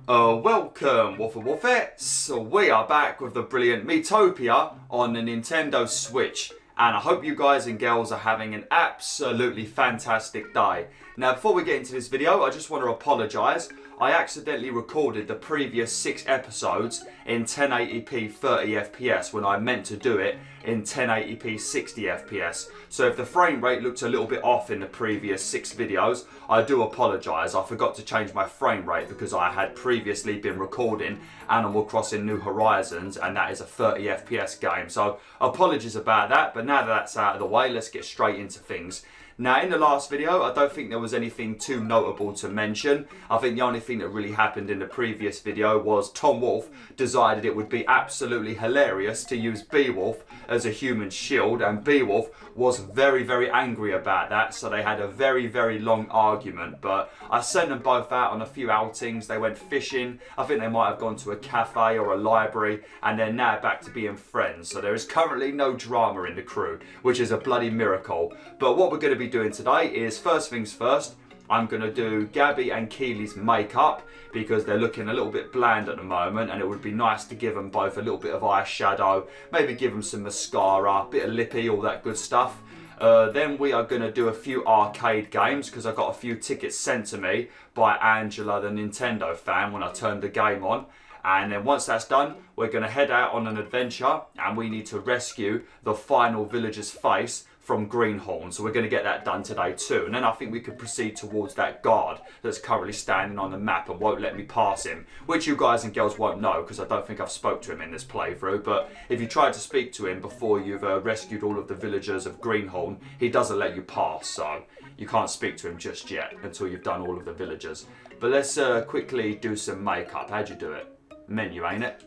Welcome, WolfTheWolfettes. We are back with the brilliant Miitopia on the Nintendo Switch. And I hope you guys and girls are having an absolutely fantastic day. Now, before we get into this video, I just want to apologise. I accidentally recorded the previous 6 episodes in 1080p 30fps when I meant to do it in 1080p 60fps. So if the frame rate looked a little bit off in the previous 6 videos, I do apologise. I forgot to change my frame rate because I had previously been recording Animal Crossing New Horizons, and that is a 30fps game. So apologies about that, but now that that's out of the way, let's get straight into things. Now, in the last video, I don't think there was anything too notable to mention. I think the only thing that really happened in the previous video was Tom Wolf decided it would be absolutely hilarious to use Beowulf as a human shield, and Beowulf was very, very angry about that, so they had a very, very long argument. But I sent them both out on a few outings. They went fishing. I think they might have gone to a cafe or a library, and they're now back to being friends. So there is currently no drama in the crew, which is a bloody miracle. But what we're going to be doing today is, first things first, I'm going to do Gabby and Keely's makeup because they're looking a little bit bland at the moment, and it would be nice to give them both a little bit of eyeshadow, maybe give them some mascara, bit of lippy, all that good stuff. Then we are going to do a few arcade games because I got a few tickets sent to me by Angela, the Nintendo fan, when I turned the game on. And then once that's done, we're going to head out on an adventure, and we need to rescue the final villager's face from Greenhorne. So we're going to get that done today too. And then I think we could proceed towards that guard that's currently standing on the map and won't let me pass him, which you guys and girls won't know because I don't think I've spoke to him in this playthrough. But if you try to speak to him before you've rescued all of the villagers of Greenhorne, he doesn't let you pass. So you can't speak to him just yet until you've done all of the villagers. But let's quickly do some makeup. How'd you do it? Menu, ain't it?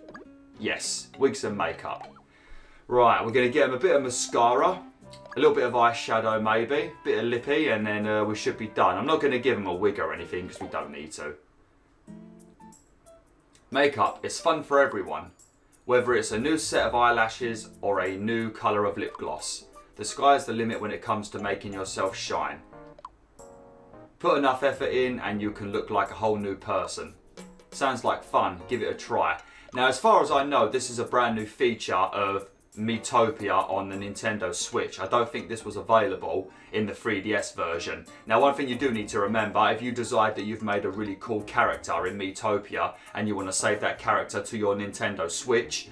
Yes, wigs and makeup. Right, we're going to get him a bit of mascara, a little bit of eyeshadow maybe, a bit of lippy, and then we should be done. I'm not going to give him a wig or anything because we don't need to. Makeup is fun for everyone, whether it's a new set of eyelashes or a new colour of lip gloss. The sky's the limit when it comes to making yourself shine. Put enough effort in and you can look like a whole new person. Sounds like fun, give it a try. Now, as far as I know, this is a brand new feature of Miitopia on the Nintendo Switch. I don't think this was available in the 3DS version. Now, one thing you do need to remember, if you decide that you've made a really cool character in Miitopia and you want to save that character to your Nintendo Switch,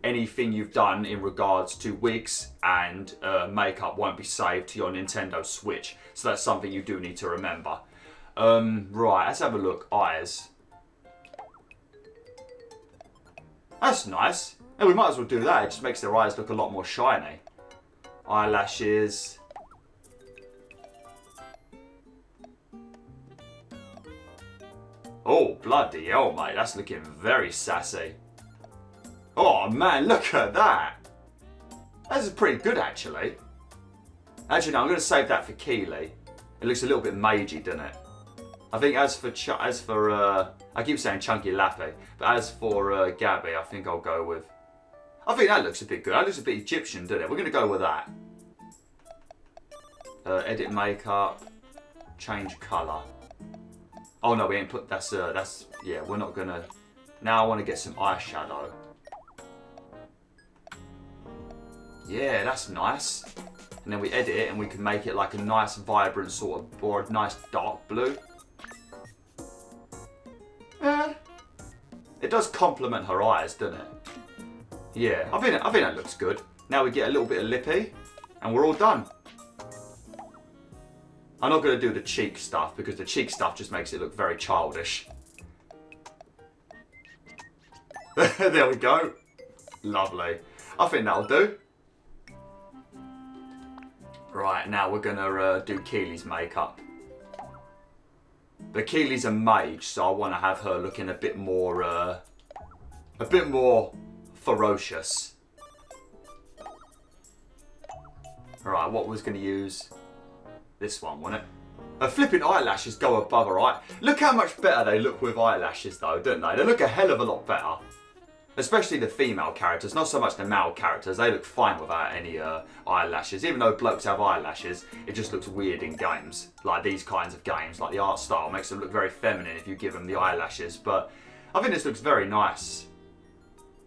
anything you've done in regards to wigs and makeup won't be saved to your Nintendo Switch. So that's something you do need to remember. Right, let's have a look. Eyes. That's nice. And we might as well do that. It just makes their eyes look a lot more shiny. Eyelashes. Oh, bloody hell, mate. That's looking very sassy. Oh, man, look at that. That's pretty good, actually. Actually, no, I'm going to save that for Keely. It looks a little bit magey, doesn't it? I think as for I keep saying Chunky Lappy, but as for Gabby, I think I'll go with. I think that looks a bit good. That looks a bit Egyptian, doesn't it? We're going to go with that. Edit makeup, change colour. Oh no, we ain't put. That's yeah. We're not gonna. Now I want to get some eyeshadow. Yeah, that's nice. And then we edit it, and we can make it like a nice, vibrant sort of, or a nice dark blue. It does complement her eyes, doesn't it? Yeah, I think that looks good. Now we get a little bit of lippy, and we're all done. I'm not going to do the cheek stuff because the cheek stuff just makes it look very childish. There we go. Lovely. I think that'll do. Right, now we're going to do Keely's makeup. But Keely's a mage, so I want to have her looking a bit more ferocious. Alright, what was going to use? This one, wasn't it? Her flipping eyelashes go above her eye. Look how much better they look with eyelashes though, don't they? They look a hell of a lot better. Especially the female characters, not so much the male characters. They look fine without any eyelashes. Even though blokes have eyelashes, it just looks weird in games. Like these kinds of games, like the art style makes them look very feminine if you give them the eyelashes. But I think this looks very nice.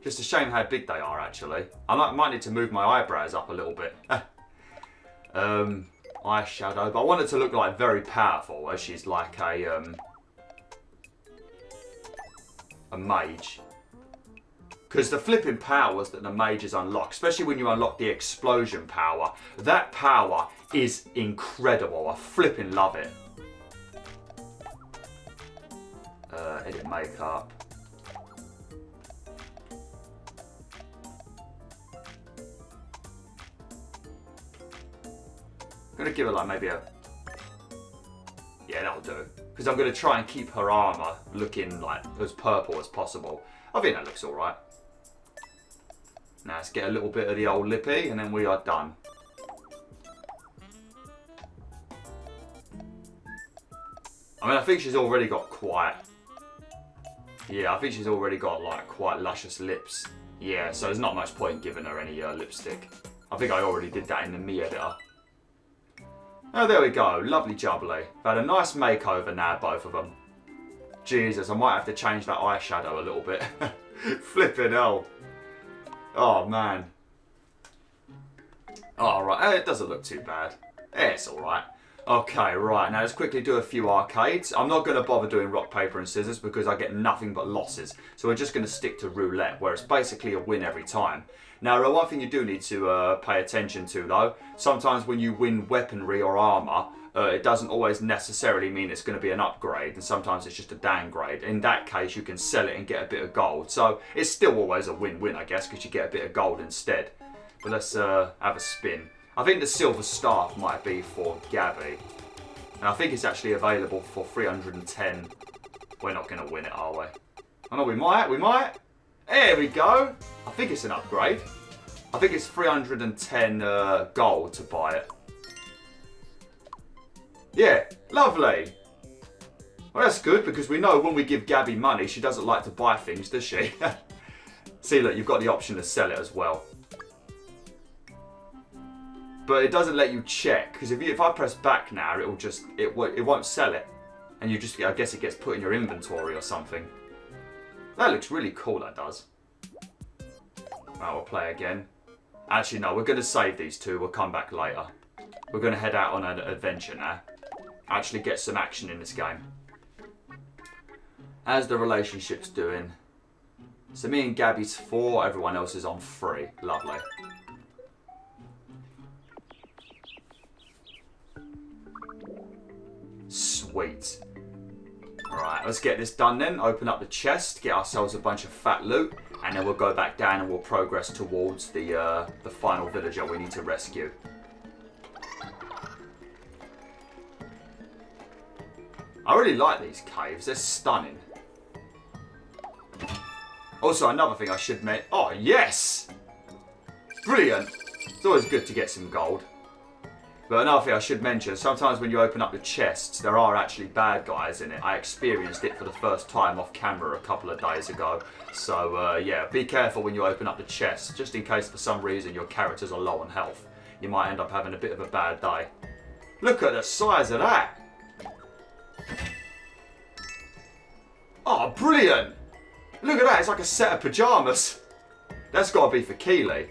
Just a shame how big they are, actually. I might need to move my eyebrows up a little bit. Eyeshadow, but I want it to look like very powerful, as she's like a mage. Because the flipping powers that the mages unlock, especially when you unlock the explosion power, that power is incredible. I flipping love it. Edit makeup. I'm going to give her like maybe a... Yeah, that'll do. Because I'm going to try and keep her armour looking like as purple as possible. I think that looks alright. Now let's get a little bit of the old lippy and then we are done. I mean, I think she's already got quite... Yeah, I think she's already got like quite luscious lips. Yeah, so there's not much point giving her any lipstick. I think I already did that in the Mii editor. Oh, there we go. Lovely jubbly. Had a nice makeover now, both of them. Jesus, I might have to change that eyeshadow a little bit. Flipping hell. Oh, man. Oh, right. It doesn't look too bad. It's alright. Okay, right. Now let's quickly do a few arcades. I'm not going to bother doing rock, paper and scissors because I get nothing but losses. So we're just going to stick to roulette, where it's basically a win every time. Now, one thing you do need to pay attention to, though, sometimes when you win weaponry or armour, it doesn't always necessarily mean it's going to be an upgrade, and sometimes it's just a downgrade. In that case, you can sell it and get a bit of gold. So it's still always a win-win, I guess, because you get a bit of gold instead. But let's have a spin. I think the silver staff might be for Gabby. And I think it's actually available for 310. We're not going to win it, are we? Oh no, we might. There we go. I think it's an upgrade. I think it's 310 gold to buy it. Yeah, lovely. Well, that's good because we know when we give Gabby money, she doesn't like to buy things, does she? See, look, you've got the option to sell it as well. But it doesn't let you check, because if I press back now, it won't sell it. And I guess it gets put in your inventory or something. That looks really cool, that does. Right, we'll play again. Actually, no, we're going to save these two. We'll come back later. We're going to head out on an adventure now. Actually get some action in this game. How's the relationships doing? So me and Gabby's 4, everyone else is on 3. Lovely. Sweet. Alright, let's get this done then. Open up the chest, get ourselves a bunch of fat loot, and then we'll go back down and we'll progress towards the final villager we need to rescue. I really like these caves, they're stunning. Also, another thing I should mention. Oh, yes! Brilliant! It's always good to get some gold. But another thing I should mention, sometimes when you open up the chests, there are actually bad guys in it. I experienced it for the first time off camera a couple of days ago. So, yeah, be careful when you open up the chests, just in case for some reason your characters are low on health. You might end up having a bit of a bad day. Look at the size of that! Oh, brilliant! Look at that, it's like a set of pyjamas. That's got to be for Keely.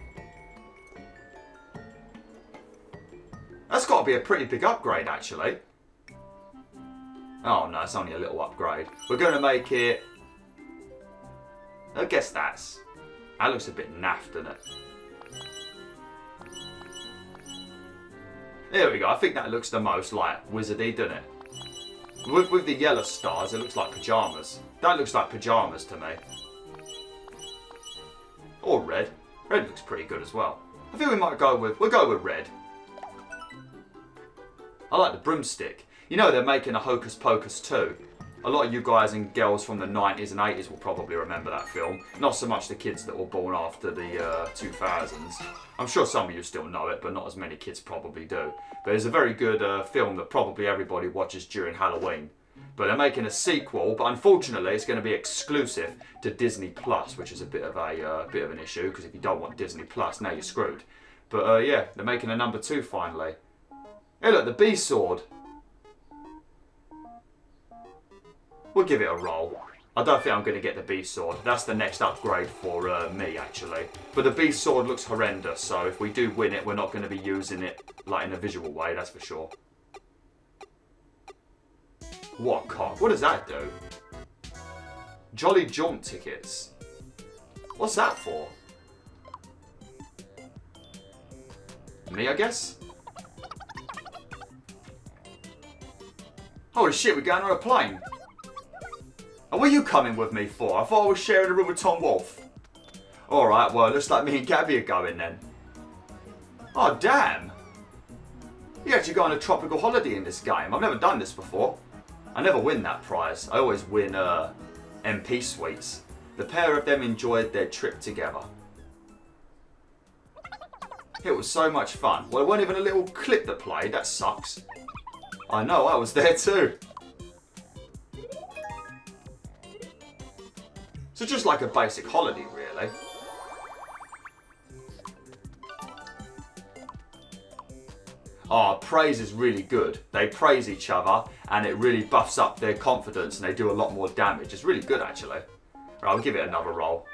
That's got to be a pretty big upgrade, actually. Oh, no, it's only a little upgrade. We're going to make it... I guess that looks a bit naff, doesn't it? There we go. I think that looks the most like wizardy, doesn't it? With the yellow stars, it looks like pyjamas. That looks like pyjamas to me. Or red. Red looks pretty good as well. I think we might go with... We'll go with red. I like the broomstick. You know they're making a Hocus Pocus 2. A lot of you guys and girls from the 90s and 80s will probably remember that film. Not so much the kids that were born after the 2000s. I'm sure some of you still know it, but not as many kids probably do. But it's a very good film that probably everybody watches during Halloween. But they're making a sequel, but unfortunately it's going to be exclusive to Disney Plus, which is a bit of an issue, because if you don't want Disney Plus, now you're screwed. But yeah, they're making a number 2 finally. Hey look, the B sword. We'll give it a roll. I don't think I'm going to get the B sword. That's the next upgrade for me, actually. But the B sword looks horrendous, so if we do win it, we're not going to be using it like in a visual way, that's for sure. What cock? What does that do? Jolly Jaunt tickets. What's that for? Me, I guess? Holy shit, we're going on a plane. And what are you coming with me for? I thought I was sharing a room with Tom Wolf. Alright, well, it looks like me and Gabby are going then. Oh, damn. You actually go on a tropical holiday in this game. I've never done this before. I never win that prize. I always win MP suites. The pair of them enjoyed their trip together. It was so much fun. Well, it wasn't even a little clip that played. That sucks. I know, I was there too. So just like a basic holiday, really. Oh, praise is really good. They praise each other and it really buffs up their confidence and they do a lot more damage. It's really good, actually. Right, I'll give it another roll.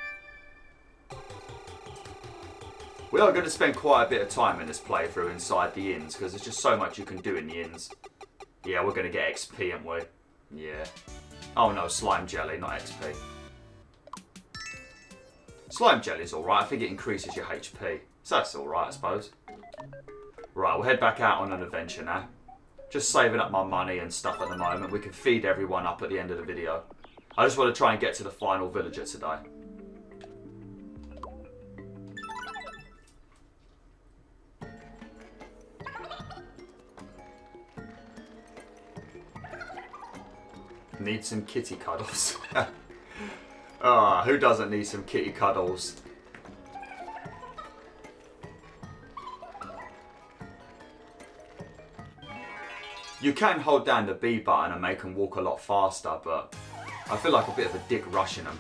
We are going to spend quite a bit of time in this playthrough inside the inns because there's just so much you can do in the inns. Yeah, we're going to get XP, aren't we? Yeah. Oh no, slime jelly, not XP. Slime jelly's alright. I think it increases your HP. So that's alright, I suppose. Right, we'll head back out on an adventure now. Just saving up my money and stuff at the moment. We can feed everyone up at the end of the video. I just want to try and get to the final villager today. Need some kitty cuddles. Ah, who doesn't need some kitty cuddles? You can hold down the B button and make them walk a lot faster, but I feel like a bit of a dick rushing them.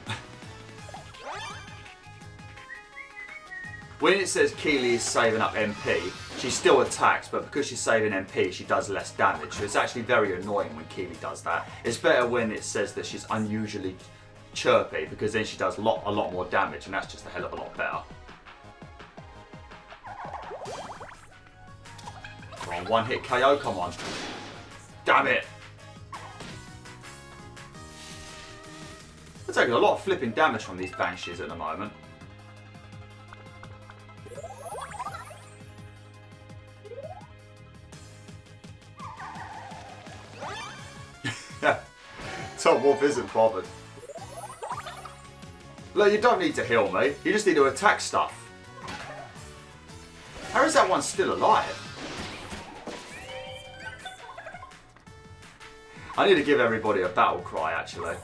When it says Keely is saving up MP, she still attacks, but because she's saving MP, she does less damage. So it's actually very annoying when Keely does that. It's better when it says that she's unusually chirpy, because then she does a lot more damage, and that's just a hell of a lot better. Come on, one hit KO, come on. Damn it! We're taking a lot of flipping damage from these banshees at the moment. Tom Wolf isn't bothered. Look, you don't need to heal me. You just need to attack stuff. How is that one still alive? I need to give everybody a battle cry, actually.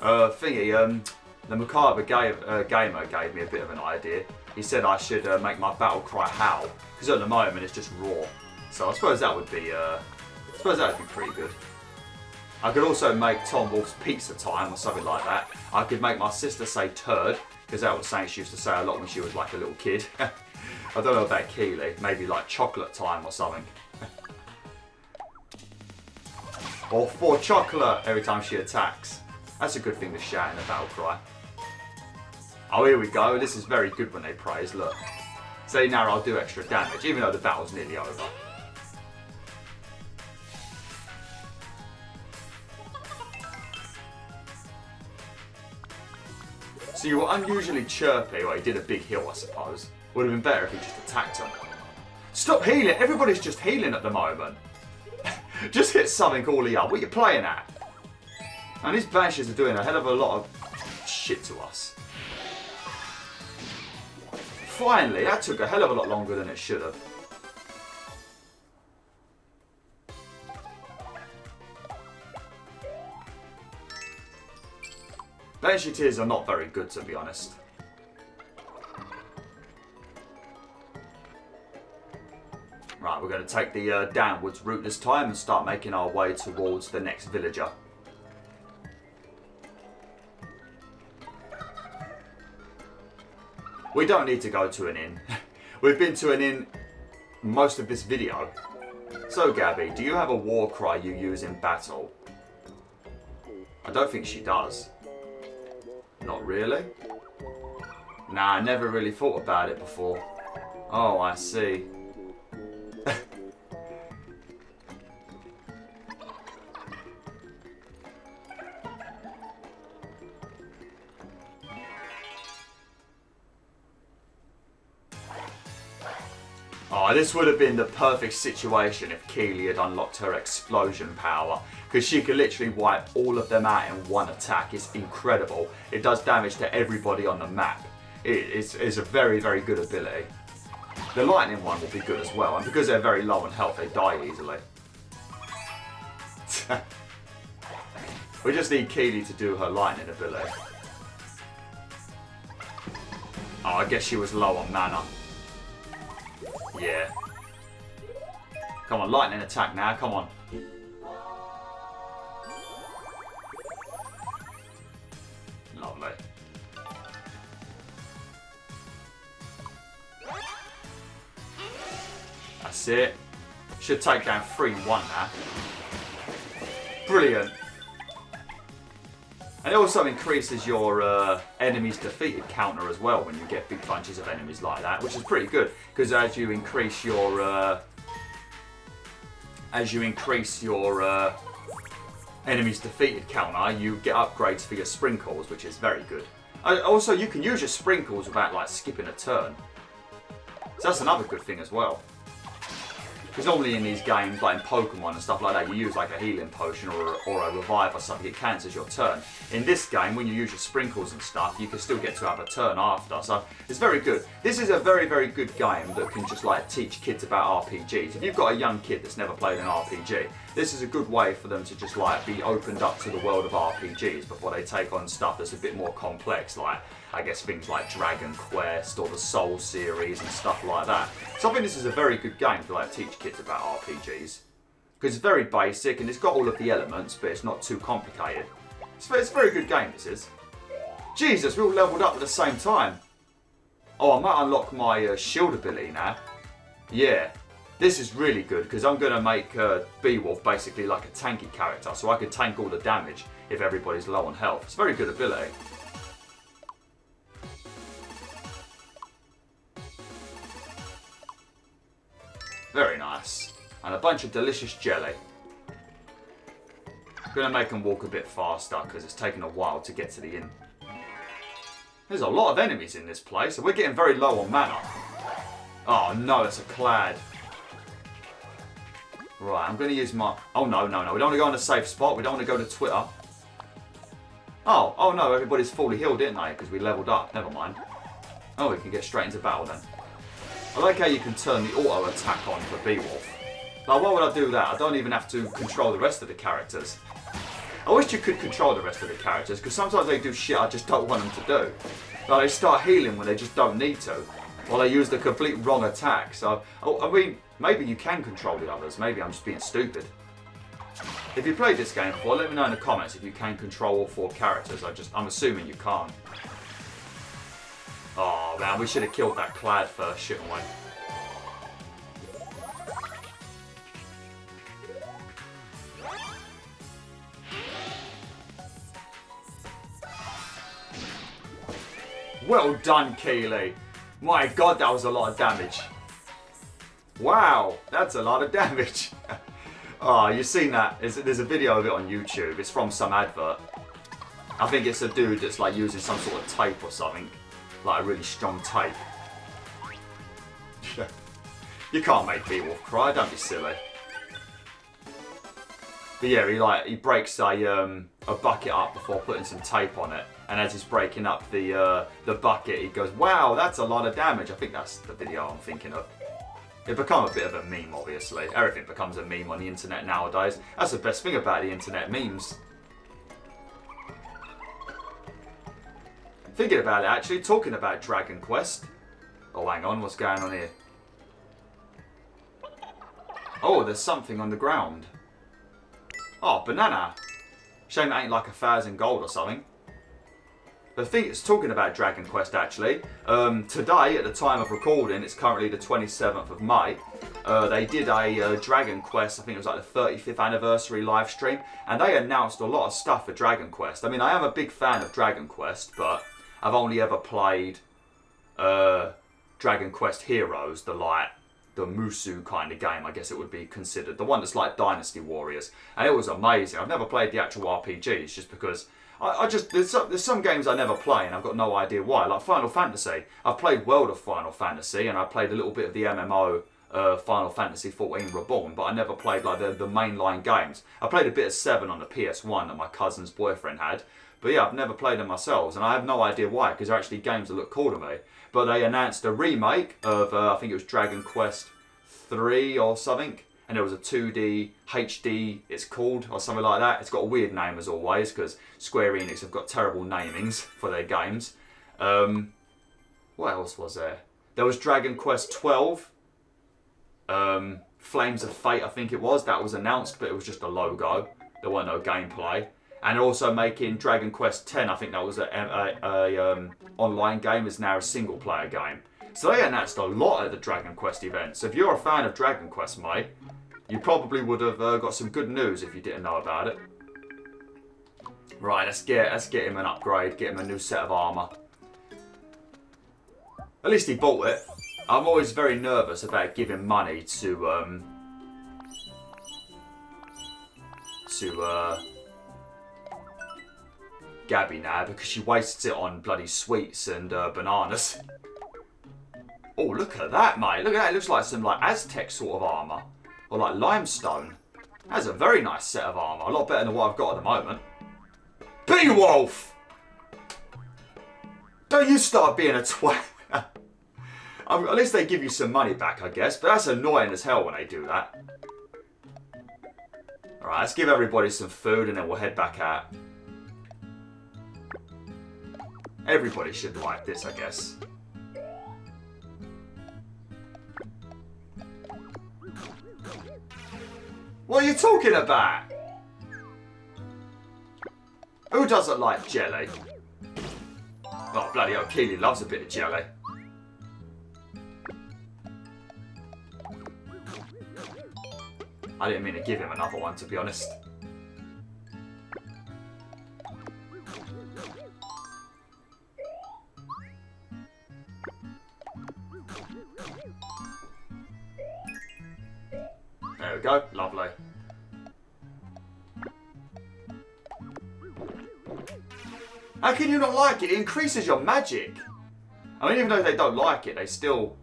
The Macabre Gamer gave me a bit of an idea. He said I should make my battle cry howl, because at the moment it's just raw. So I suppose that would be, pretty good. I could also make Tom Wolf's pizza time or something like that. I could make my sister say turd, because that was something she used to say a lot when she was like a little kid. I don't know about Keely, maybe like chocolate time or something. Or for chocolate every time she attacks. That's a good thing to shout in a battle cry. Oh, here we go. This is very good when they praise. Look. See, now I'll do extra damage, even though the battle's nearly over. So you were unusually chirpy, well, he did a big heal, I suppose. Would have been better if he just attacked him. Stop healing! Everybody's just healing at the moment. Just hit something all up. What are you playing at? And these banshees are doing a hell of a lot of shit to us. Finally, that took a hell of a lot longer than it should have. Banshee tears are not very good, to be honest. Right, we're going to take the downwards route this time and start making our way towards the next villager. We don't need to go to an inn. We've been to an inn most of this video. So Gabby, do you have a war cry you use in battle? I don't think she does. Not really? Nah, I never really thought about it before. Oh, I see. Oh, this would have been the perfect situation if Keely had unlocked her explosion power, because she could literally wipe all of them out in one attack. It's incredible. It does damage to everybody on the map. It's a very, very good ability. The lightning one will be good as well, and because they're very low on health, they die easily. We just need Keely to do her lightning ability. Oh, I guess she was low on mana. Yeah. Come on, lightning attack now, come on. Lovely. That's it. Should take down 3-1 now. Brilliant. And it also increases your enemies defeated counter as well when you get big bunches of enemies like that, which is pretty good because as you increase your enemies defeated counter, you get upgrades for your sprinkles, which is very good. Also, you can use your sprinkles without like skipping a turn, so that's another good thing as well. Because normally in these games, like in Pokemon and stuff like that, you use like a healing potion or a revive or something, it cancels your turn. In this game, when you use your sprinkles and stuff, you can still get to have a turn after, so it's very good. This is a very, very good game that can just like teach kids about RPGs. If you've got a young kid that's never played an RPG, this is a good way for them to just like be opened up to the world of RPGs before they take on stuff that's a bit more complex, like I guess things like Dragon Quest or the Soul series and stuff like that. So I think this is a very good game to like teach kids about RPGs. Because it's very basic and it's got all of the elements, but it's not too complicated. It's a very good game, this is. Jesus, we all leveled up at the same time. Oh, I might unlock my shield ability now. Yeah, this is really good because I'm going to make BwolfTheWolf basically like a tanky character, so I can tank all the damage if everybody's low on health. It's a very good ability. Very nice. And a bunch of delicious jelly. I'm going to make them walk a bit faster because it's taken a while to get to the inn. There's a lot of enemies in this place and we're getting very low on mana. Oh no, it's a clad. Right, I'm going to use my... Oh no, no, no. We don't want to go on a safe spot. We don't want to go to Twitter. Oh no, everybody's fully healed, didn't they? Because we leveled up. Never mind. Oh, we can get straight into battle then. I like how you can turn the auto attack on for BwolfTheWolf. Like, why would I do that? I don't even have to control the rest of the characters. I wish you could control the rest of the characters, because sometimes they do shit I just don't want them to do. Like, they start healing when they just don't need to. Or they use the complete wrong attack. So, I mean, maybe you can control the others. Maybe I'm just being stupid. If you played this game before, let me know in the comments if you can control all 4 characters. I'm assuming you can't. Oh man, we should have killed that clad first, shouldn't we? Well done, Keely. My god, that was a lot of damage. Wow, that's a lot of damage. Oh, you've seen that. There's a video of it on YouTube. It's from some advert. I think it's a dude that's like using some sort of tape or something. Like a really strong tape. You can't make BwolfTheWolf cry, don't be silly. But yeah, he breaks a bucket up before putting some tape on it, and as he's breaking up the bucket, he goes, "Wow, that's a lot of damage." I think that's the video I'm thinking of. It become a bit of a meme, obviously. Everything becomes a meme on the internet nowadays. That's the best thing about the internet, memes. Thinking about it, actually, talking about Dragon Quest. Oh, hang on, what's going on here? Oh, there's something on the ground. Oh, banana. Shame it ain't like 1,000 gold or something. The thing it's talking about Dragon Quest actually. Today, at the time of recording, it's currently the 27th of May. They did a Dragon Quest, I think it was like the 35th anniversary live stream, and they announced a lot of stuff for Dragon Quest. I mean, I am a big fan of Dragon Quest, but I've only ever played Dragon Quest Heroes, the Musu kind of game, I guess it would be considered. The one that's like Dynasty Warriors. And it was amazing. I've never played the actual RPGs just because there's some games I never play and I've got no idea why. Like Final Fantasy. I've played World of Final Fantasy and I played a little bit of the MMO Final Fantasy 14 Reborn, but I never played like the mainline games. I played a bit of 7 on the PS1 that my cousin's boyfriend had. But yeah, I've never played them myself, and I have no idea why, because they're actually games that look cool to me. But they announced a remake of, I think it was Dragon Quest 3 or something, and there was a 2D HD, it's called, or something like that. It's got a weird name as always, because Square Enix have got terrible namings for their games. What else was there? There was Dragon Quest 12, Flames of Fate I think it was, that was announced, but it was just a logo. There weren't no gameplay. And also making Dragon Quest 10, I think that was a online game, is now a single player game. So they announced a lot at the Dragon Quest event. So if you're a fan of Dragon Quest, mate, you probably would have got some good news if you didn't know about it. Right, let's get him an upgrade, get him a new set of armour. At least he bought it. I'm always very nervous about giving money to Gabby now, because she wastes it on bloody sweets and bananas. Oh, look at that, mate. Look at that. It looks like some like Aztec sort of armour. Or like limestone. That's a very nice set of armour. A lot better than what I've got at the moment. BwolfTheWolf! Don't you start being a twat. At least they give you some money back, I guess. But that's annoying as hell when they do that. Alright, let's give everybody some food and then we'll head back out. Everybody should like this, I guess. What are you talking about? Who doesn't like jelly? Oh, bloody hell, Keely loves a bit of jelly. I didn't mean to give him another one, to be honest. There we go, lovely. How can you not like it? It increases your magic. I mean, even though they don't like it, they still...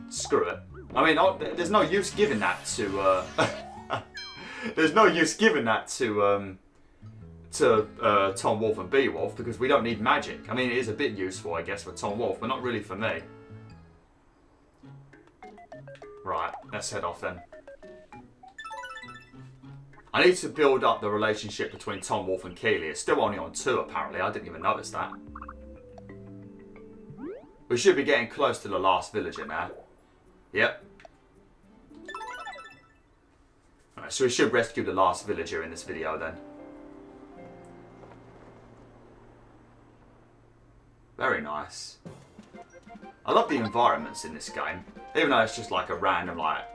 Screw it. I mean, there's no use giving that to... there's no use giving that to Tom Wolf and BwolfTheWolf, because we don't need magic. I mean, it is a bit useful, I guess, for Tom Wolf, but not really for me. Right, let's head off then. I need to build up the relationship between Tom Wolf and Keely. It's still only on 2, apparently. I didn't even notice that. We should be getting close to the last villager now. Yep. Alright, so we should rescue the last villager in this video then. Very nice. I love the environments in this game. Even though it's just like a random, like,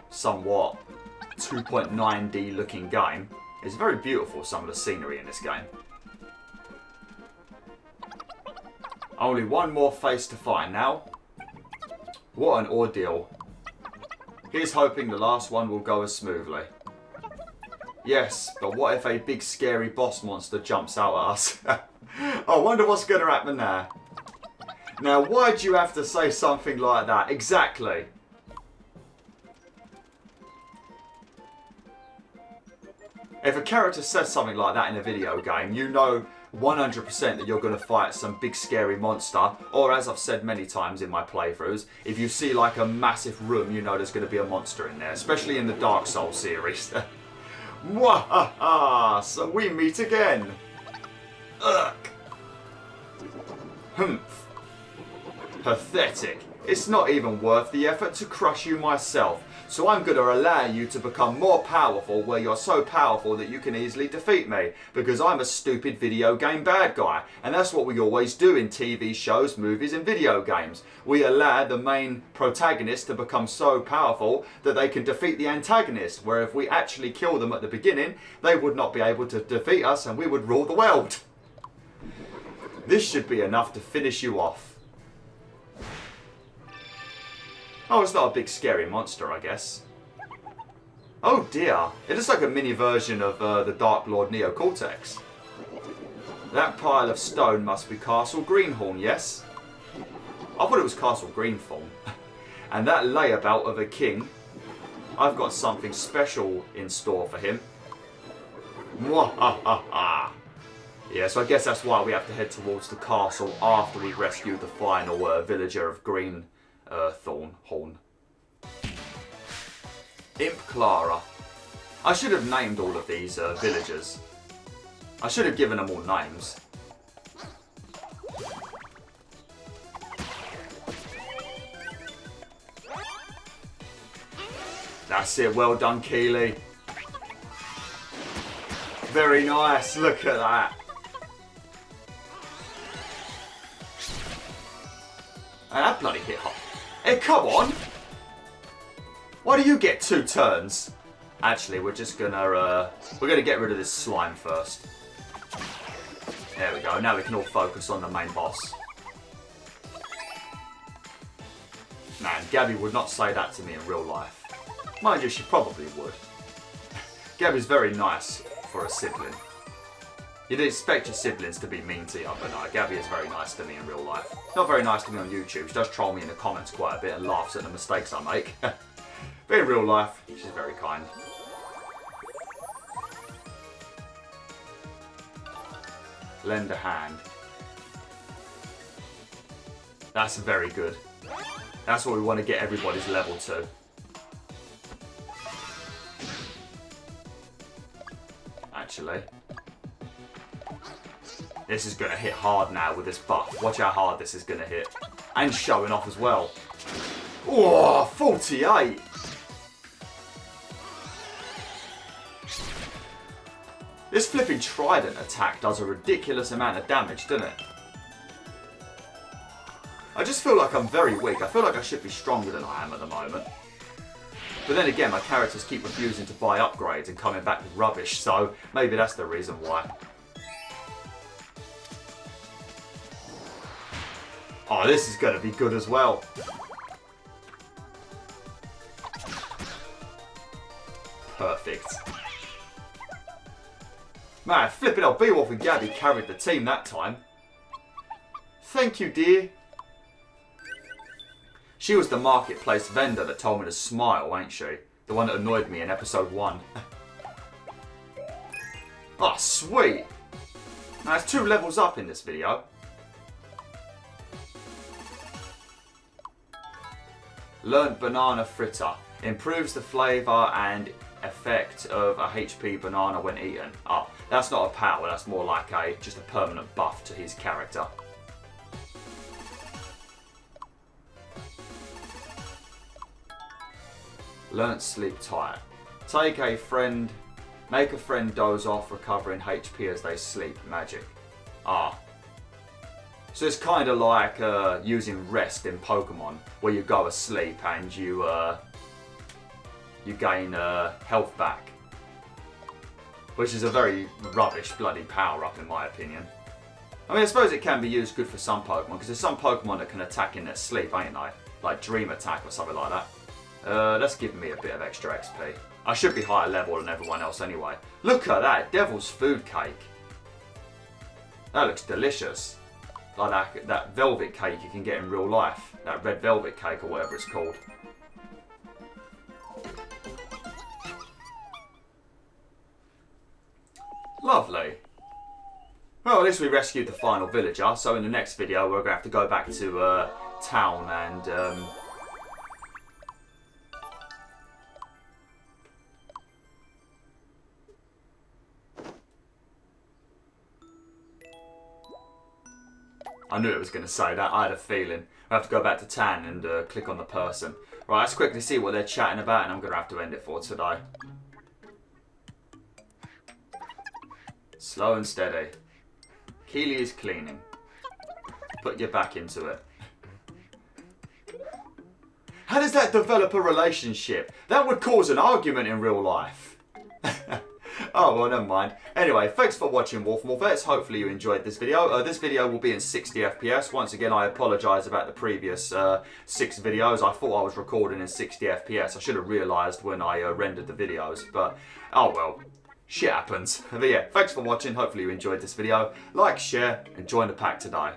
somewhat 2.9D looking game. It's very beautiful, some of the scenery in this game. Only one more face to find now. What an ordeal. Here's hoping the last one will go as smoothly. Yes, but what if a big scary boss monster jumps out at us? I wonder what's going to happen there. Now, why'd you have to say something like that? Exactly. If a character says something like that in a video game, you know 100% that you're going to fight some big scary monster. Or as I've said many times in my playthroughs, if you see like a massive room, you know there's going to be a monster in there. Especially in the Dark Souls series. Mwahaha! So we meet again. Ugh. Humph. Pathetic. It's not even worth the effort to crush you myself. So I'm going to allow you to become more powerful where you're so powerful that you can easily defeat me. Because I'm a stupid video game bad guy. And that's what we always do in TV shows, movies and video games. We allow the main protagonist to become so powerful that they can defeat the antagonist. Where if we actually kill them at the beginning, they would not be able to defeat us and we would rule the world. This should be enough to finish you off. Oh, it's not a big scary monster, I guess. Oh dear, it looks like a mini version of the Dark Lord Neo Cortex. That pile of stone must be Castle Greenhorne, yes? I thought it was Castle Greenhorne. And that layabout of a king, I've got something special in store for him. Mwahaha. Yeah, so I guess that's why we have to head towards the castle after we rescue the final villager of Greenhorne. Imp Clara. I should have named all of these villagers. I should have given them all names. That's it, well done, Keely. Very nice, look at that. And that bloody hit hard. Hey, come on! Why do you get 2 turns? Actually, we're just gonna get rid of this slime first. There we go. Now we can all focus on the main boss. Man, Gabby would not say that to me in real life. Mind you, she probably would. Gabby's very nice for a sibling. You'd expect your siblings to be mean to you, but no, Gabby is very nice to me in real life. Not very nice to me on YouTube. She does troll me in the comments quite a bit and laughs at the mistakes I make. But in real life, she's very kind. Lend a hand. That's very good. That's what we want to get everybody's level to. Actually. This is going to hit hard now with this buff. Watch how hard this is going to hit. And showing off as well. Oh, 48. This flipping trident attack does a ridiculous amount of damage, doesn't it? I just feel like I'm very weak. I feel like I should be stronger than I am at the moment. But then again, my characters keep refusing to buy upgrades and coming back with rubbish, so maybe that's the reason why. Oh, this is going to be good as well. Perfect. Man, flipping out, BwolfTheWolf and Gabby carried the team that time. Thank you, dear. She was the marketplace vendor that told me to smile, ain't she? The one that annoyed me in episode 1. Oh, sweet. Now, it's 2 levels up in this video. Learned banana fritter. Improves the flavour and effect of a HP banana when eaten. Oh, that's not a power, that's more like just a permanent buff to his character. Learnt sleep tight. Make a friend doze off, recovering HP as they sleep. Magic. Ah. So it's kind of like using rest in Pokemon, where you go asleep and you gain health back. Which is a very rubbish bloody power-up in my opinion. I mean, I suppose it can be used good for some Pokemon, because there's some Pokemon that can attack in their sleep, ain't they? Like Dream Attack or something like that. That's giving me a bit of extra XP. I should be higher level than everyone else anyway. Look at that, Devil's Food Cake. That looks delicious. Like that velvet cake you can get in real life. That red velvet cake or whatever it's called. Lovely. Well, at least we rescued the final villager. So in the next video we're going to have to go back to town and... I knew it was going to say that. I had a feeling. I have to go back to Tan and click on the person. Right, let's quickly see what they're chatting about, and I'm going to have to end it for today. Slow and steady. Keely is cleaning. Put your back into it. How does that develop a relationship? That would cause an argument in real life. Oh, well, never mind. Anyway, thanks for watching WolfTheWolf. Hopefully you enjoyed this video. This video will be in 60 FPS. Once again, I apologise about the previous 6 videos. I thought I was recording in 60 FPS. I should have realised when I rendered the videos. But, oh well, shit happens. But yeah, thanks for watching. Hopefully you enjoyed this video. Like, share, and join the pack today.